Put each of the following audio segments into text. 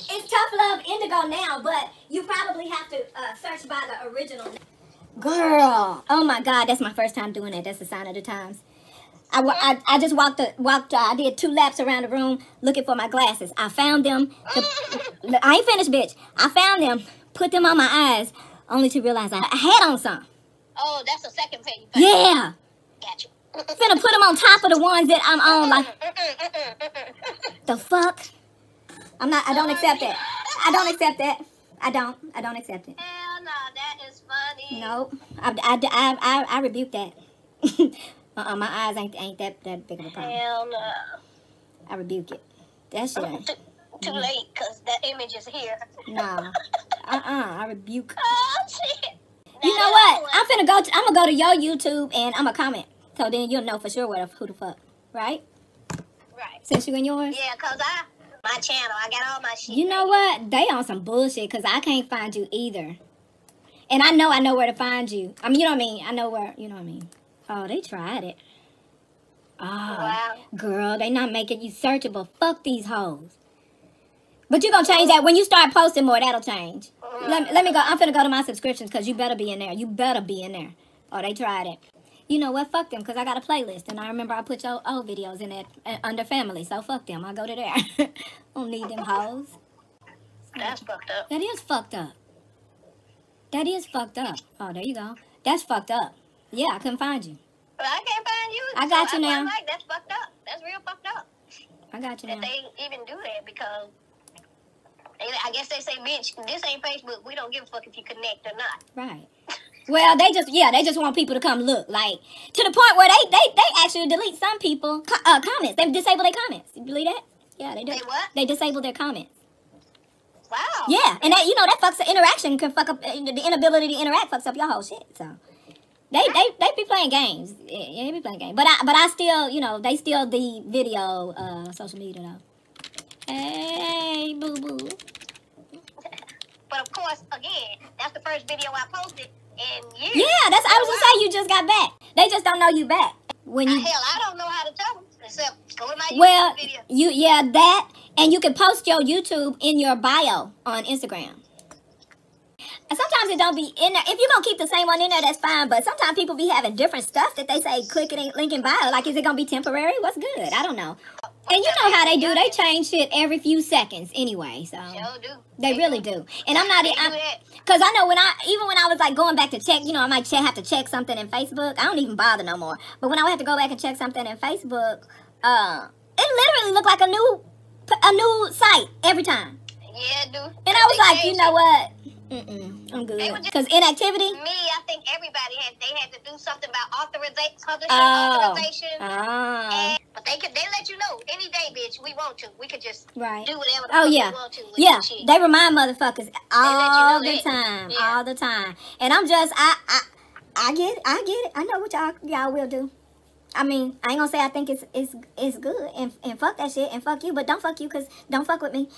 It's ToughLoveIndigo now, but you probably have to search by the original. Girl, oh my God, that's my first time doing it. That's a sign of the times. I just walked. I did 2 laps around the room looking for my glasses. I found them. I ain't finished, bitch. I found them, put them on my eyes, only to realize I had on some. Oh, that's the second page. Yeah. Gotcha. Finna put them on top of the ones that I'm on. Like, the fuck? I'm not. I don't accept that. I don't accept that. I don't accept it. Hell no, that is funny. Nope. I rebuke that. My eyes ain't that big of a problem. Hell no. I rebuke it. That shit ain't. Too late, because that image is here. No. I rebuke. Oh, shit. You know what? I'm gonna go to your YouTube and I'm gonna comment. So then you'll know for sure who the fuck. Right? Right. Since you in yours? Yeah, because my channel, I got all my shit. You know what? They on some bullshit because I can't find you either. And I know where to find you. I mean, you know what I mean? I know where, you know what I mean? Oh, they tried it. Oh, wow. Girl, they not making you searchable. Fuck these hoes. But you're going to change that. When you start posting more, that'll change. Let me go. I'm finna go to my subscriptions because you better be in there. You better be in there. Oh, they tried it. You know what? Fuck them because I got a playlist. And I remember I put your old videos in it under family. So fuck them. I'll go to there. Don't need them hoes. That's fucked up. That is fucked up. That is fucked up. Oh, there you go. That's fucked up. Yeah, I couldn't find you. Well, I can't find you. I got you now. Like, that's fucked up. That's real fucked up. I got you now. That they even do that because I guess they say, bitch, this ain't Facebook. We don't give a fuck if you connect or not. Right. Well, they just want people to come look. Like, to the point where they actually delete some people comments. They disable their comments. You believe that? Yeah, they do. They what? They disable their comments. Wow. Yeah, and that, that fucks the interaction, can fuck up the inability to interact, fucks up your whole shit. So they be playing games. Yeah, they be playing games. But I still, they still the video social media though. Hey, boo boo. But of course, again, that's the first video I posted in years. Yeah, that's I was gonna say you just got back. They just don't know you back. When you hell, I don't know how to tell them except go to my YouTube video. That. And you can post your YouTube in your bio on Instagram. And sometimes it don't be in there. If you're going to keep the same one in there, that's fine. But sometimes people be having different stuff that they say, click it, link in bio. Like, is it going to be temporary? What's good? I don't know. And you know how they do. They change shit every few seconds anyway. So sure do. They really do. And I'm not, because I know even when I was like going back to check, I might have to check something in Facebook. I don't even bother no more. But when I have to go back and check something in Facebook, it literally looked like a new site every time. Yeah, dude. And I was like, you know what? I'm good. Because inactivity? Me, I think everybody had to do something about authorization. But they let you know any day, bitch. We want to. We could just do whatever we want to. Yeah, they remind motherfuckers all the time. Yeah. All the time. And I'm just, I get it. I know what y'all will do. I mean, I ain't gonna say I think it's good and fuck that shit and fuck you, but don't fuck you because don't fuck with me.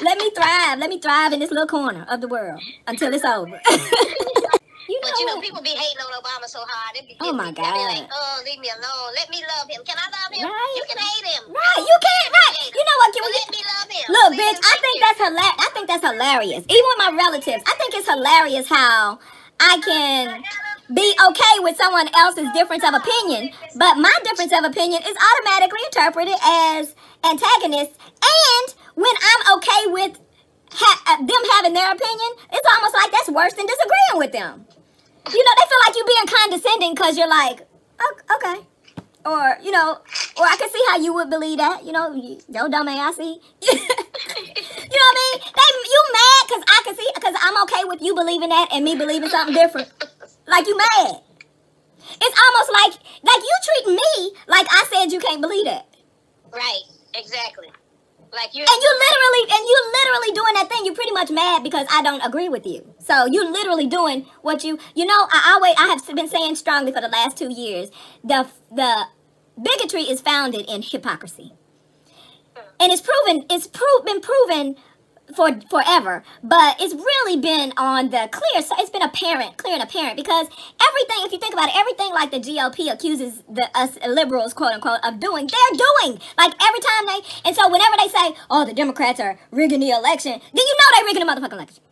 Let me thrive in this little corner of the world until it's over. People be hating on Obama so hard. Oh my God. They be like, oh, leave me alone. Let me love him. Can I love him? Right. You can hate him. Right, you can't. Right. You know what? Let me love him. Look, bitch, I think that's hilarious. Even with my relatives, I think it's hilarious how I can be okay with someone else's difference of opinion, but my difference of opinion is automatically interpreted as antagonist. And when I'm okay with them having their opinion, it's almost like that's worse than disagreeing with them. They feel like you being condescending because you're like, okay. Or, or I can see how you would believe that. Yo, dumb ass, see? You know what I mean? You mad because I'm okay with you believing that and me believing something different. Like, you mad. It's almost like you treat me like I said you can't believe that. Right, exactly. Like you literally doing that thing. You're pretty much mad because I don't agree with you. So you're literally doing what I have been saying strongly for the last 2 years. The bigotry is founded in hypocrisy. And it's been proven forever, but it's really been on the clear. So it's been clear and apparent, because everything, if you think about it, everything like the GOP accuses us liberals, quote unquote, of doing, they're doing. Like every time and so whenever they say, oh, the Democrats are rigging the election, then you know they're rigging the motherfucking election.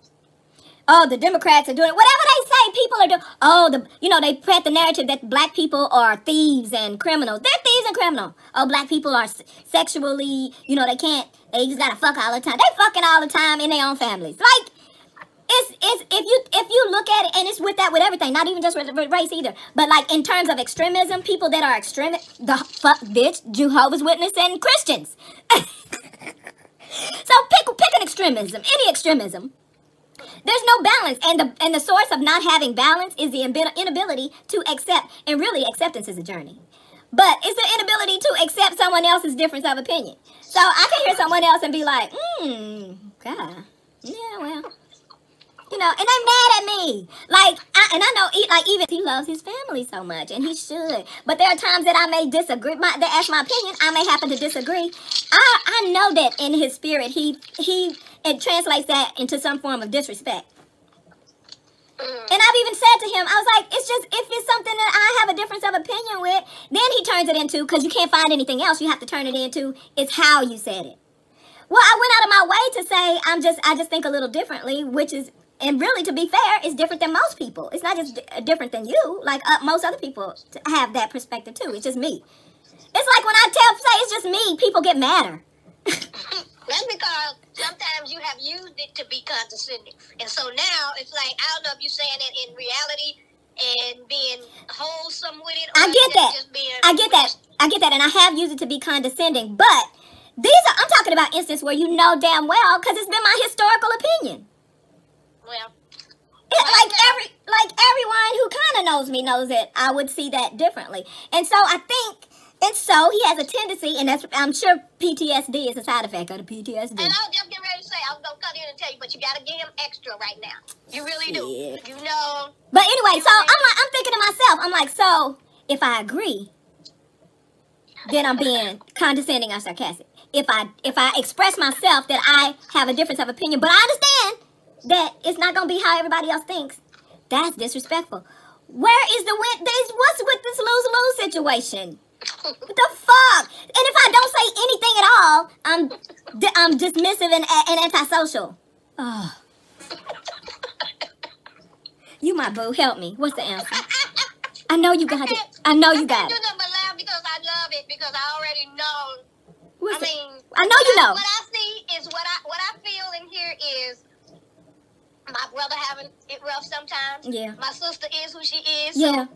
Oh, the Democrats are doing it. Whatever they say, people are doing. Oh, they plant the narrative that black people are thieves and criminals. They're thieves and criminals. Oh, black people are sexually, they just gotta fuck all the time. They fucking all the time in their own families. Like, if you look at it, and it's with everything, not even just with race either, but like in terms of extremism, people that are extremist, Jehovah's Witnesses and Christians. So pick an extremism, any extremism. There's no balance, and the source of not having balance is the inability to accept, and really acceptance is a journey. But it's the inability to accept someone else's difference of opinion. So I can hear someone else and be like, God, yeah, well, and they're mad at me. Like, I know, like, even he loves his family so much, and he should. But there are times that I may disagree. They ask my opinion, I may happen to disagree. I know that in his spirit, it translates that into some form of disrespect. And I've even said to him, I was like, it's just, if it's something that I have a difference of opinion with, then he turns it into, because you can't find anything else, you have to turn it into, it's how you said it. Well, I went out of my way to say, I just think a little differently, which is, and really, to be fair, it's different than most people. It's not just different than you, like most other people have that perspective too. It's just me. It's like when I say it's just me, people get madder. That's because sometimes you have used it to be condescending. And so now it's like, I don't know if you're saying it in reality and being wholesome with it. Or I get that. Just being I get that. And I have used it to be condescending. But I'm talking about instances where you know damn well, because it's been my historical opinion. Well, like everyone who kind of knows me knows that I would see that differently. And so I think... And so he has a tendency, and I'm sure PTSD is a side effect of the PTSD. And I was just getting ready to say, I was going to cut in and tell you, but you got to give him extra right now. You really do. You know. But anyway, so I'm thinking to myself, I'm like, so if I agree, then I'm being condescending or sarcastic. If I express myself that I have a difference of opinion, but I understand that it's not going to be how everybody else thinks, that's disrespectful. Where is what's with this lose-lose situation? What the fuck? And if I don't say anything at all, I'm dismissive and antisocial. Oh. You my boo, help me. What's the answer? I know you got it. I know you got it. I can't do nothing but laugh because I love it, because I already know. I know you know. What I see is what I feel in here is my brother having it rough sometimes. Yeah. My sister is who she is. Yeah.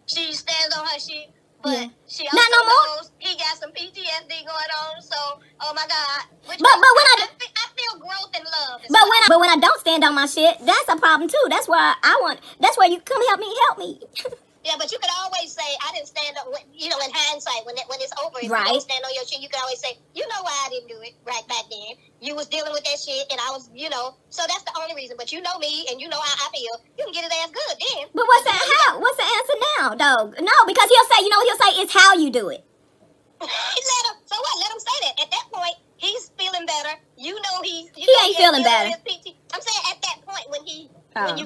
So she stands on her shit. But she also knows he got some PTSD going on, so oh my God. But when I feel growth and love. But when I don't stand on my shit, that's a problem too. That's why you come help me. Yeah, but you could always say, I didn't stand up, in hindsight, when it's over, if right. you don't stand on your shit, you can always say, you know why I didn't do it right back then. You was dealing with that shit, and I was, so that's the only reason. But you know me, and you know how I feel. You can get his ass good then. But what's the answer now, though? No, because he'll say, it's how you do it. So what? Let him say that. At that point, he's feeling better. You know he ain't feeling better. I'm saying at that point when you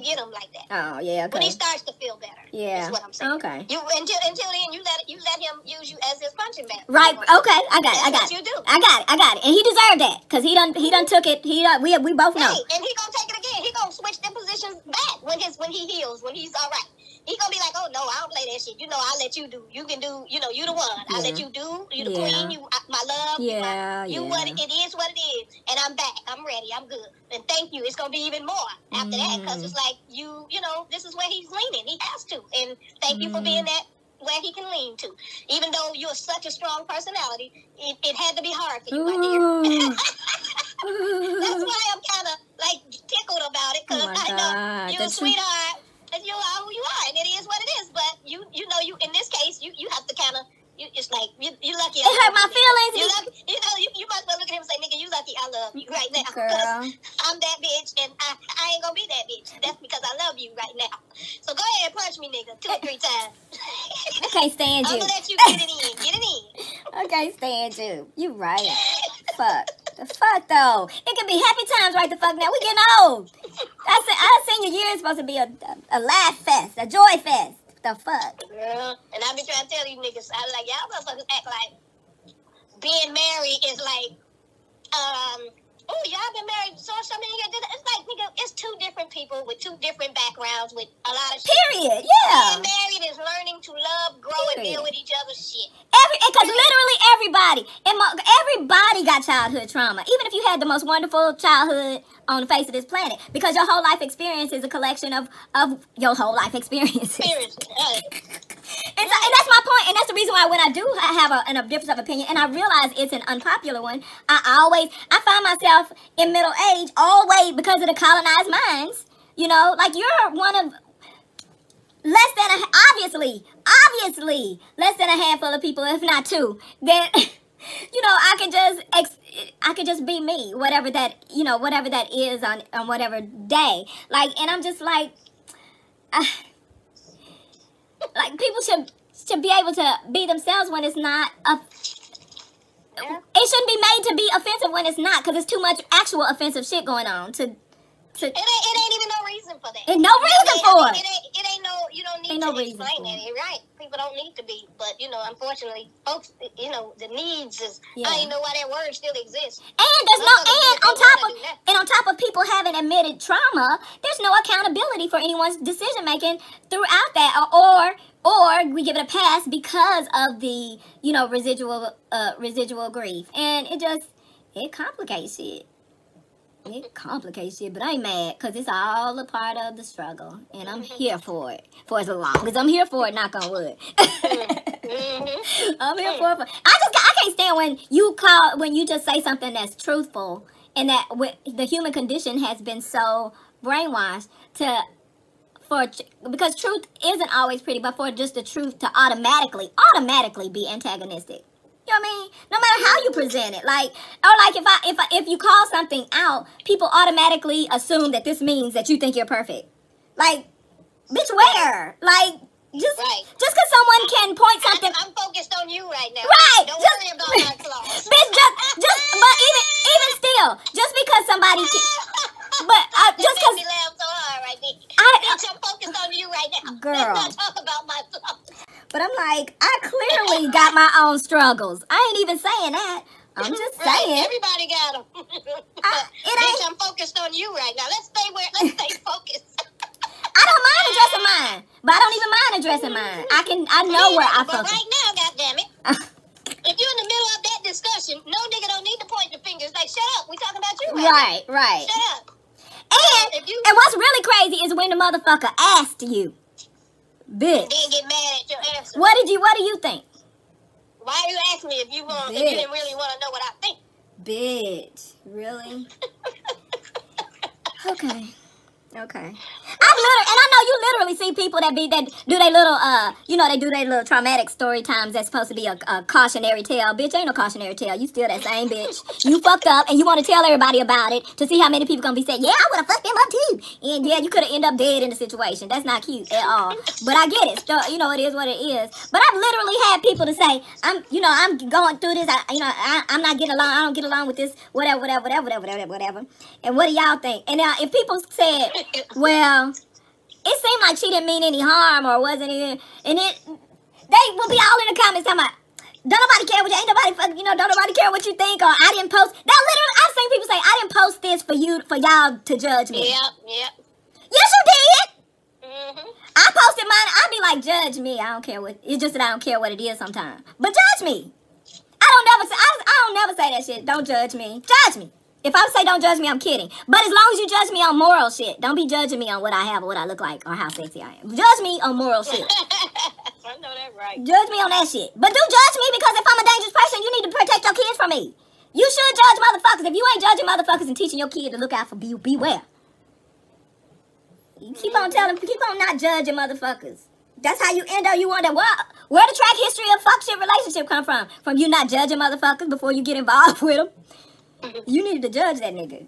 get him like that. Oh yeah, okay. When he starts to feel better. Yeah. Is what I'm saying. Okay. Until then you let him use you as his punching bag. Right. Okay. I got it. What you do. I got it. And he deserved that because he done took it. We both know. Hey, and he gonna take it again. He gonna switch the positions back when he heals, when he's all right. He gonna be like, oh no, I don't play that shit. I'll let you do. You can do. You the one. I'll let you do. You the queen. You my love. What it is. What it is. And I'm back. I'm ready. I'm good. And thank you. It's gonna be even more after that because it's like this is where he's leaning. He has to. And thank you for being that where he can lean to. Even though you're such a strong personality, it had to be hard for you, my dear. That's why I'm kind of like tickled about it because I know you're a sweetheart. And you are who you are, and it is what it is. But you in this case, you have to kind of, it's like you're lucky. It hurt my feelings. You might as well look at him and say, "Nigga, you lucky. I love you right now." Girl, I'm that bitch, and I ain't gonna be that bitch. That's because I love you right now. So go ahead and punch me, nigga, 2 or 3 times. I can't stand you. I'm gonna let you get it in. Get it in. I can't stand you. You right. Fuck. The fuck though? It could be happy times right the fuck now. We getting old. Our senior year is supposed to be a laugh fest, a joy fest. The fuck? Yeah. And I be trying to tell you niggas, I was like, y'all motherfuckers act like being married is like, oh, y'all been married so many years. It's like, nigga, it's two different people with two different backgrounds with a lot of shit. Period. Yeah. Being married is learning to love, grow, and deal with each other's shit. Because literally everybody got childhood trauma. Even if you had the most wonderful childhood on the face of this planet, because your whole life experience is a collection of your whole life experiences. And that's my point, and that's the reason why when I do have a difference of opinion, and I realize it's an unpopular one, I find myself in middle age always because of the colonized minds. You know, like you're one of less than obviously less than a handful of people, if not two, that you know I can just be me, whatever that is on whatever day. Like, and I'm just like. Like, people should be able to be themselves when it's not it shouldn't be made to be offensive when it's not, because it's too much actual offensive shit going on to it ain't even no reason for that. There's no reason for it. It ain't no, you don't need to explain it. You're right. People don't need to be, but you know, unfortunately, folks, you know, the needs is, I don't even know why that word still exists. And there's on top of people having admitted trauma, there's no accountability for anyone's decision making throughout that, or we give it a pass because of the, you know, residual grief, and it complicates shit. It complicates shit, but I ain't mad, because it's all a part of the struggle, and I'm here for it, for as long as I'm here for it, knock on wood. I'm here for it. I can't stand when you just say something that's truthful, and that the human condition has been so brainwashed because truth isn't always pretty, but for just the truth to automatically be antagonistic. You know what I mean? No matter how you present it, like, or like if you call something out, people automatically assume that this means that you think you're perfect. Like, bitch, where? Like, just because someone can point something. I'm focused on you right now. Right. Don't worry about my flaws. Bitch, but even still, just because somebody just because me laugh so hard right there. Bitch, I'm focused on you right now. Girl. Let's not talk about my flaws. But I'm like, I clearly got my own struggles. I ain't even saying that. I'm just saying. Everybody got them. Bitch, I'm focused on you right now. Let's stay focused. I don't mind addressing mine, but I don't even mind addressing mine. I know where I focus. But right now, goddammit, if you're in the middle of that discussion, no nigga don't need to point the fingers. Like, shut up. We talking about you right now. Right. Shut up. And what's really crazy is when the motherfucker asked you. Bitch. Then get mad at your answer. What do you think? Why you ask me if you didn't really want to know what I think? Bitch. Really? Okay. I know you literally see people that do their little traumatic story times that's supposed to be a cautionary tale. Bitch, ain't no cautionary tale. You still that same bitch. You fucked up and you want to tell everybody about it to see how many people gonna be saying, yeah, I would have fucked them up too. And yeah, you could have ended up dead in the situation. That's not cute at all. But I get it. So, you know, it is what it is. But I've literally had people to say, I'm going through this. I'm not getting along. I don't get along with this. Whatever. And what do y'all think? And now, if people said, well, it seemed like she didn't mean any harm or wasn't even, and they will be all in the comments talking about, don't nobody care what you, don't nobody care what you think, or I didn't post. That literally, I've seen people say, I didn't post this for y'all to judge me. Yep. Yes, you did. Mm-hmm. I posted mine. I'd be like, judge me. I don't care what. It's just that I don't care what it is sometimes. But judge me. I don't never say that shit. Don't judge me. Judge me. If I say don't judge me, I'm kidding. But as long as you judge me on moral shit, don't be judging me on what I have or what I look like or how sexy I am. Judge me on moral shit. I know that right. Judge me on that shit. But do judge me, because if I'm a dangerous person, you need to protect your kids from me. You should judge motherfuckers. If you ain't judging motherfuckers and teaching your kid to look out for beware. You keep on not judging motherfuckers. That's how you end up. You wonder where the track history of fuck shit relationship come from? From you not judging motherfuckers before you get involved with them. You need to judge that nigga.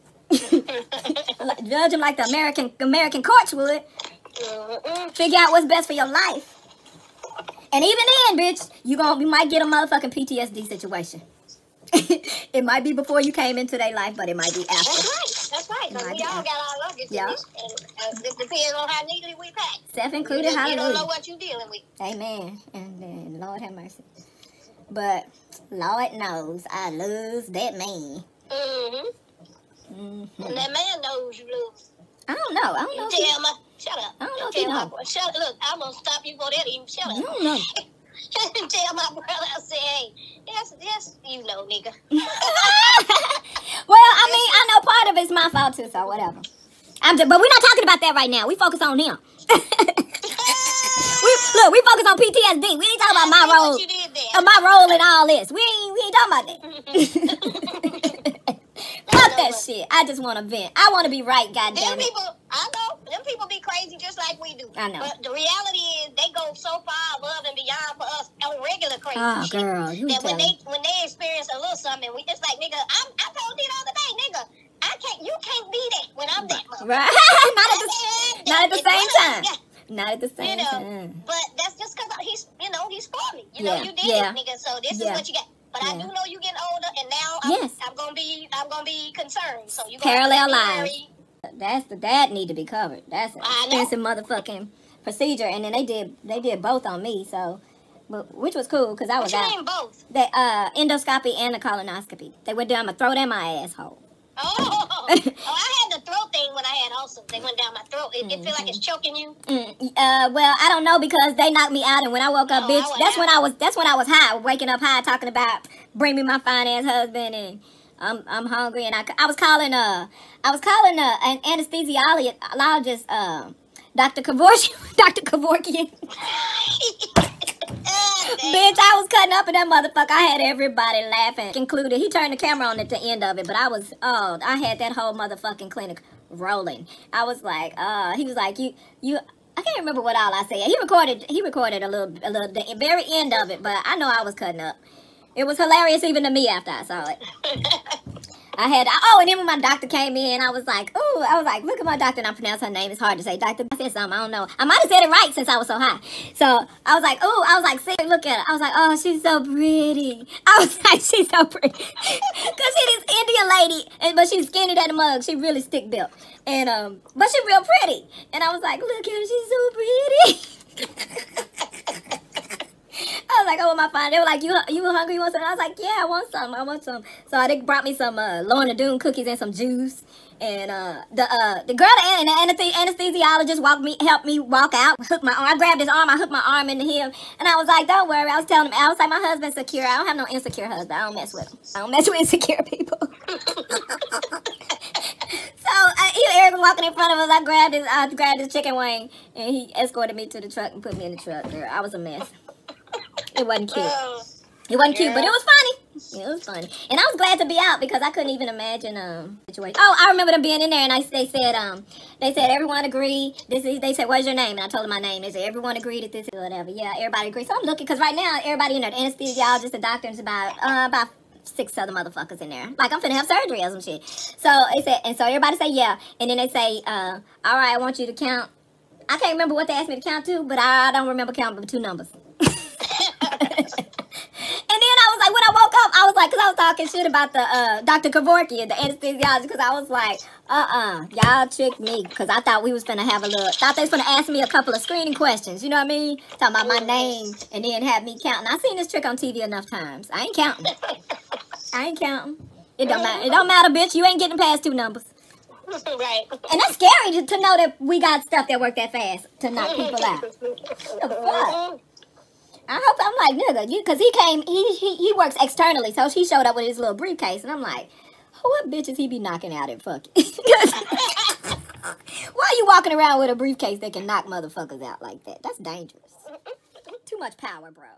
Judge him like the American courts would. Figure out what's best for your life. And even then, bitch, you might get a motherfucking PTSD situation. It might be before you came into their life, but it might be after. That's right. Because we all got our luggage. Yeah. And it depends on how neatly we pack. Self-included, hallelujah. You don't know what you're dealing with. Amen. And then, Lord have mercy. But, Lord knows I lose that man. Mm-hmm. And that man knows you lose. I don't know. Shut up. I don't know if you know. Look, I'm going to stop you for that even. Shut up. I don't know. Tell my brother, I say, hey, yes, you know, nigga. Well, I mean, I know part of it's my fault too, so whatever. But we're not talking about that right now. We focus on him. we focus on PTSD. We ain't talking about my role in all this. We ain't talking about that. Fuck that shit. I just want to vent. I want to be right, goddamn it. I know. Them people be crazy just like we do. I know. But the reality is they go so far above and beyond for us on regular crazy shit. Girl, you that when they experience a little something, it's like, nigga, I told you the other day, nigga, you can't be that when I'm that mother. Right. Not at the same time. Yeah. Not at the same time. But that's just because he's for me. You did it, nigga. So this is what you got. But I do know you getting older, and now I'm gonna be concerned. So you parallel lives. That need to be covered. That's an expensive motherfucking procedure, and then they did both on me. So, which was cool because I was out. What you mean both? The endoscopy and the colonoscopy. They went down my throat and my asshole. Oh, I had the throat thing when I had also. They went down my throat. It feel like it's choking you. Well, I don't know because they knocked me out, and when I woke up, bitch, that's when I was high, waking up high, talking about bring me my fine ass husband, and I'm hungry, and I was calling an anesthesiologist, Dr. Kevorkian. Bitch, I was cutting up in that motherfucker. I had everybody laughing, included. He turned the camera on at the end of it, but I had that whole motherfucking clinic rolling. I was like, he was like, you, I can't remember what all I said. He recorded a little, the very end of it, but I know I was cutting up. It was hilarious even to me after I saw it. And then when my doctor came in, I was like, look at my doctor, and I pronounced her name. It's hard to say. Doctor, I said something, I don't know. I might have said it right since I was so high. So I was like, see, look at her. I was like, oh, she's so pretty. I was like, she's so pretty. Because she's this Indian lady, but she's skinny at the mug. She really stick built. And, but she's real pretty. And I was like, look at her, she's so pretty. I was like, oh, my fine. They were like, you hungry? You want something? I was like, yeah, I want some. So they brought me some Lorna Doone cookies and some juice. And the girl, the anesthesiologist helped me walk out. I grabbed his arm. I hooked my arm into him. And I was like, don't worry. I was telling him, my husband's secure. I don't have no insecure husband. I don't mess with him. I don't mess with insecure people. So Eric was walking in front of us. I grabbed his chicken wing, and he escorted me to the truck and put me in the truck. Girl, I was a mess. It wasn't cute. It wasn't cute, but it was funny. It was funny. And I was glad to be out because I couldn't even imagine situation. Oh, I remember them being in there, and they said everyone agreed. They said, what's your name? And I told them my name. They said everyone agreed that this is whatever. Yeah, everybody agreed. So I'm looking because right now everybody in there, the anesthesiologist, the doctors, about 6 other motherfuckers in there. Like I'm finna have surgery or some shit. So they said, and so everybody say yeah, and then they say, all right, I want you to count. I can't remember what they asked me to count to, but I don't remember counting but 2 numbers. And then I was like, when I woke up, I was like, because I was talking shit about the Dr. Kevorkian, the anesthesiologist, because I was like, y'all tricked me, because I thought we was finna have thought they was finna ask me a couple of screening questions, you know what I mean? Talking about my name, and then have me counting. I seen this trick on TV enough times. I ain't counting. It don't matter. It don't matter, bitch. You ain't getting past 2 numbers. Right. And that's scary to know that we got stuff that work that fast to knock people out. What the fuck? I hope, I'm like, nigga, because he works externally, so he showed up with his little briefcase, and I'm like, what bitches he be knocking out at fucking? Why are you walking around with a briefcase that can knock motherfuckers out like that? That's dangerous. Too much power, bro.